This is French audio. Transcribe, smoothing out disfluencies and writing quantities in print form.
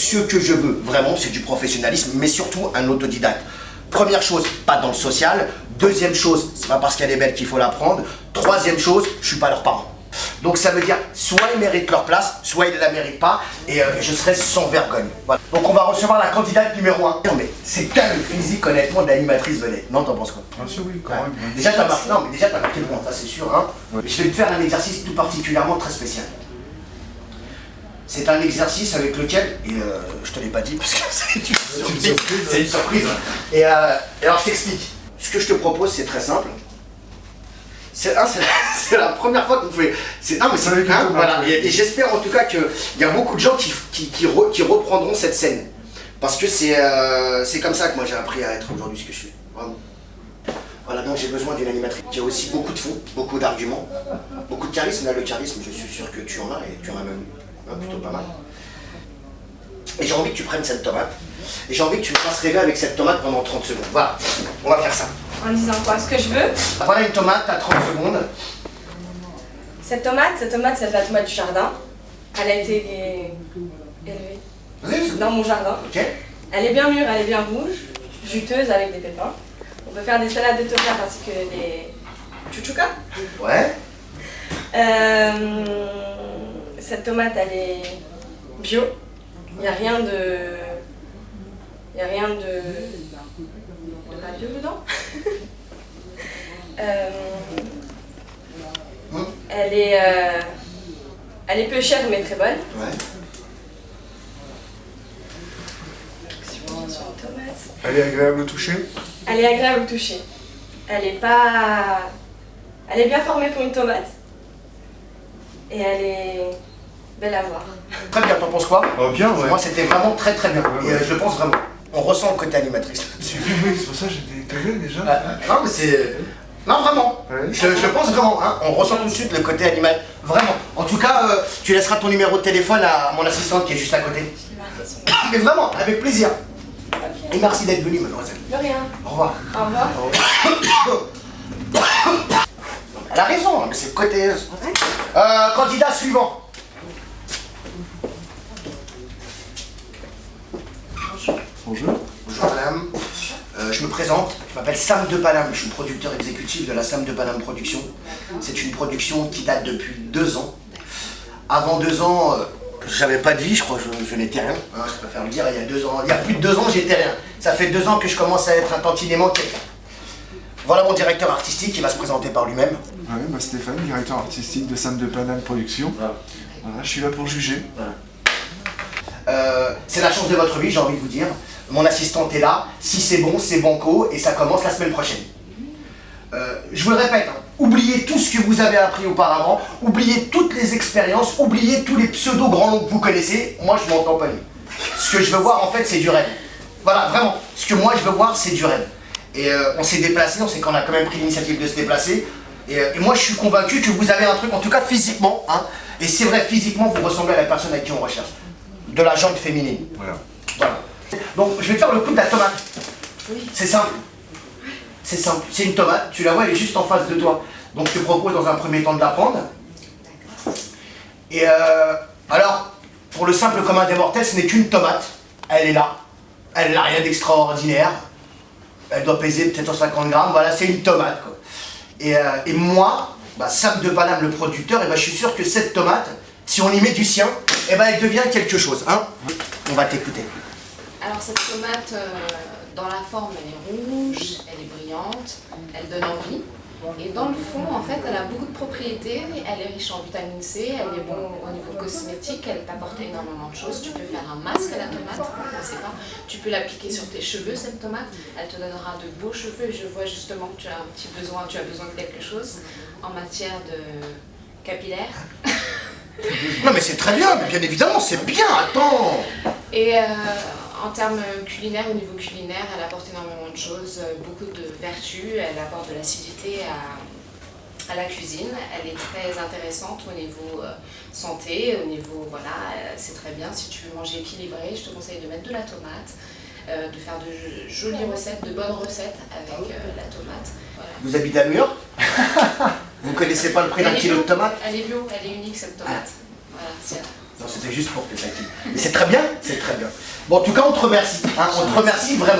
ce que je veux vraiment, c'est du professionnalisme, mais surtout un autodidacte. Première chose, pas dans le social. Deuxième chose, c'est pas parce qu'elle est belle qu'il faut la prendre. Troisième chose, je suis pas leur parent. Donc ça veut dire, soit ils méritent leur place, soit ils ne la méritent pas, et je serai sans vergogne. Voilà. Donc on va recevoir la candidate numéro 1. Non mais c'est quand même le physique honnêtement d'animatrice vedette. Non, t'en penses quoi? Ah oui, quand même. Déjà t'as marqué, non, mais déjà t'as marqué le point, ça c'est sûr. Hein. Ouais. Je vais te faire un exercice tout particulièrement très spécial. C'est un exercice avec lequel, et je te l'ai pas dit parce que c'est une surprise. Et alors je t'explique. Ce que je te propose c'est très simple. C'est la première fois qu'on fait. Non mais c'est voilà. Et j'espère en tout cas qu'il y a beaucoup de gens qui reprendront cette scène. Parce que c'est comme ça que moi j'ai appris à être aujourd'hui ce que je suis. Vraiment. Voilà, donc j'ai besoin d'une animatrice qui a aussi beaucoup de fond, beaucoup d'arguments, beaucoup de charisme. Là le charisme, je suis sûr que tu en as et tu en as même plutôt pas mal. Et j'ai envie que tu prennes cette tomate. Et j'ai envie que tu me fasses rêver avec cette tomate pendant 30 secondes. Voilà, on va faire ça. En disant quoi? Ce que je veux? Voilà une tomate, t'as 30 secondes. Cette tomate, c'est de la tomate du jardin. Elle a été élevée dans mon jardin. Ok. Elle est bien mûre, elle est bien rouge, juteuse avec des pépins. On peut faire des salades de tomates ainsi que des chouchoukas. Ouais. Cette tomate, elle est bio. Il n'y a rien de... pas bio dedans. Elle est peu chère mais très bonne. Ouais. Elle est agréable au toucher? Elle est agréable au toucher. Elle est bien formée pour une tomate. Et elle est belle à voir. Très bien, t'en penses quoi? Oh bien, ouais. Moi c'était vraiment très très bien. Ouais, et ouais. je le pense vraiment. On ressent le côté animatrice là-dessus. Oui, c'est pour ça que j'étais étonné déjà. Non mais c'est... Non vraiment, Ouais. je pense vraiment, hein. On ressent tout de suite le côté animal, vraiment. En tout cas, tu laisseras ton numéro de téléphone à mon assistante qui est juste à côté. Mais vraiment, avec plaisir. Okay. Et merci d'être venue mademoiselle. De rien. Au revoir. Au revoir. Elle a raison, hein, mais c'est le côté... candidat suivant. Bonjour. Bonjour madame, je me présente, je m'appelle Sam de Paname, je suis producteur exécutif de la Sam de Paname Production. C'est une production qui date depuis 2 ans. Avant 2 ans, j'avais pas de vie, je crois, je n'étais rien. Hein, je préfère le dire, il y a 2 ans, il y a plus de 2 ans, j'étais rien. Ça fait 2 ans que je commence à être un tantinément quelqu'un. Voilà mon directeur artistique qui va se présenter par lui-même. Ouais, bah Stéphane, directeur artistique de Sam de Paname Production. Voilà, je suis là pour juger. C'est la chance de votre vie, j'ai envie de vous dire. Mon assistante est là, si c'est bon, c'est banco, et ça commence la semaine prochaine. Je vous le répète, hein, oubliez tout ce que vous avez appris auparavant, oubliez toutes les expériences, oubliez tous les pseudo-grands noms que vous connaissez, moi je m'entends pas lui. Ce que je veux voir en fait c'est du rêve. Voilà, vraiment, ce que moi je veux voir c'est du rêve. Et on s'est déplacé, on sait qu'on a quand même pris l'initiative de se déplacer, et moi je suis convaincu que vous avez un truc, en tout cas physiquement, hein, et c'est vrai, physiquement vous ressemblez à la personne avec qui on recherche. De la jante féminine. Voilà. Voilà. Donc je vais te faire le coup de la tomate. Oui. C'est simple. C'est simple. C'est une tomate, tu la vois, elle est juste en face de toi. Donc je te propose dans un premier temps de la prendre. Et alors, pour le simple commun des mortels, ce n'est qu'une tomate. Elle est là. Elle n'a rien d'extraordinaire. Elle doit peser peut-être 150 grammes. Voilà, c'est une tomate, quoi. Et moi, Sam de Paname, le producteur, je suis sûr que cette tomate, si on y met du sien, elle devient quelque chose. Hein. On va t'écouter. Alors cette tomate, dans la forme, elle est rouge, elle est brillante, elle donne envie. Et dans le fond, en fait, elle a beaucoup de propriétés. Elle est riche en vitamine C, elle est bonne au niveau cosmétique, elle t'apporte énormément de choses. Tu peux faire un masque à la tomate, je ne sais pas. Tu peux l'appliquer sur tes cheveux, cette tomate. Elle te donnera de beaux cheveux. Je vois justement que tu as un petit besoin, tu as besoin de quelque chose en matière de capillaire. Non mais c'est très bien, mais bien évidemment, c'est bien, attends. Et en termes culinaires, au niveau culinaire, elle apporte énormément de choses, beaucoup de vertus, elle apporte de l'acidité à la cuisine, elle est très intéressante au niveau santé, au niveau, voilà, c'est très bien. Si tu veux manger équilibré, je te conseille de mettre de la tomate, de faire de jolies recettes, de bonnes recettes avec la tomate. Voilà. Vous habitez à Mur? Vous connaissez pas le prix d'un kilo de tomate? Elle est bio, elle est unique cette tomate. Voilà, c'est... Non, c'était juste pour que ça. Mais c'est très bien, c'est très bien. Bon, en tout cas, on te remercie. Hein, on te remercie vraiment.